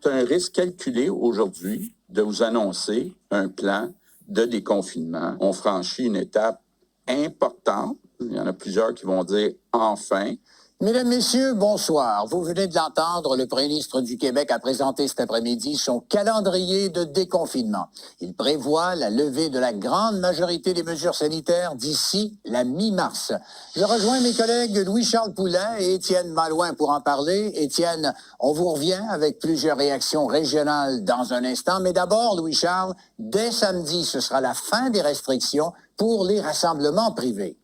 C'est un risque calculé aujourd'hui de vous annoncer un plan de déconfinement. On franchit une étape importante. Il y en a plusieurs qui vont dire « enfin ». Mesdames, Messieurs, bonsoir. Vous venez de l'entendre, le premier ministre du Québec a présenté cet après-midi son calendrier de déconfinement. Il prévoit la levée de la grande majorité des mesures sanitaires d'ici la mi-mars. Je rejoins mes collègues Louis-Charles Poulin et Étienne Malouin pour en parler. Étienne, on vous revient avec plusieurs réactions régionales dans un instant. Mais d'abord, Louis-Charles, dès samedi, ce sera la fin des restrictions pour les rassemblements privés.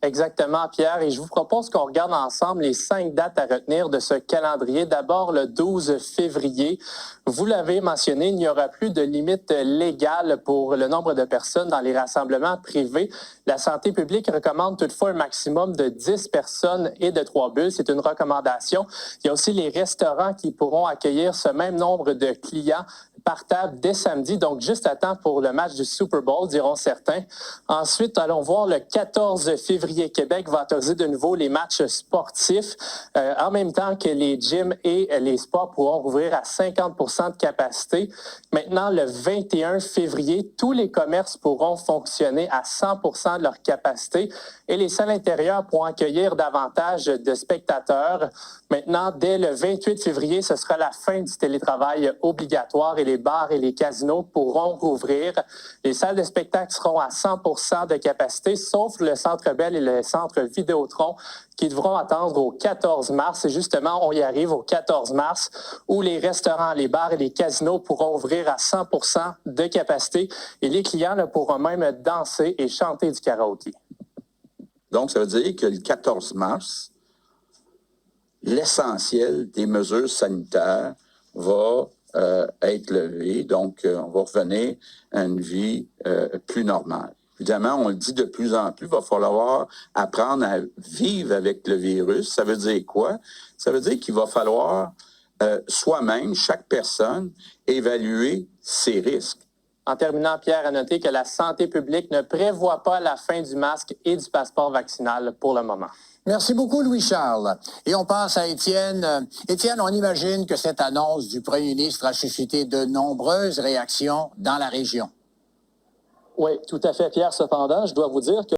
Exactement, Pierre. Et je vous propose qu'on regarde ensemble les 5 dates à retenir de ce calendrier. D'abord, le 12 février. Vous l'avez mentionné, il n'y aura plus de limite légale pour le nombre de personnes dans les rassemblements privés. La santé publique recommande toutefois un maximum de 10 personnes et de 3 bulles. C'est une recommandation. Il y a aussi les restaurants qui pourront accueillir ce même nombre de clients par table dès samedi, donc juste à temps pour le match du Super Bowl, diront certains. Ensuite, allons voir le 14 février. Québec va autoriser de nouveau les matchs sportifs en même temps que les gyms et les sports pourront rouvrir à 50 de capacité. Maintenant, le 21 février, tous les commerces pourront fonctionner à 100 de leur capacité et les salles intérieures pourront accueillir davantage de spectateurs. Maintenant, dès le 28 février, ce sera la fin du télétravail obligatoire et les bars et les casinos pourront rouvrir. Les salles de spectacle seront à 100 de capacité, sauf le Centre Bell et le Centre Vidéotron qui devront attendre au 14 mars. Et justement, on y arrive au 14 mars où les restaurants, les bars et les casinos pourront ouvrir à 100 de capacité et les clients pourront même danser et chanter du karaoké. Donc, ça veut dire que le 14 mars, l'essentiel des mesures sanitaires va être levé. Donc, on va revenir à une vie plus normale. Évidemment, on le dit de plus en plus, il va falloir apprendre à vivre avec le virus. Ça veut dire quoi? Ça veut dire qu'il va falloir soi-même, chaque personne, évaluer ses risques. En terminant, Pierre, à noter que la santé publique ne prévoit pas la fin du masque et du passeport vaccinal pour le moment. Merci beaucoup, Louis-Charles. Et on passe à Étienne. Étienne, on imagine que cette annonce du premier ministre a suscité de nombreuses réactions dans la région. Oui, tout à fait, Pierre. Cependant, je dois vous dire que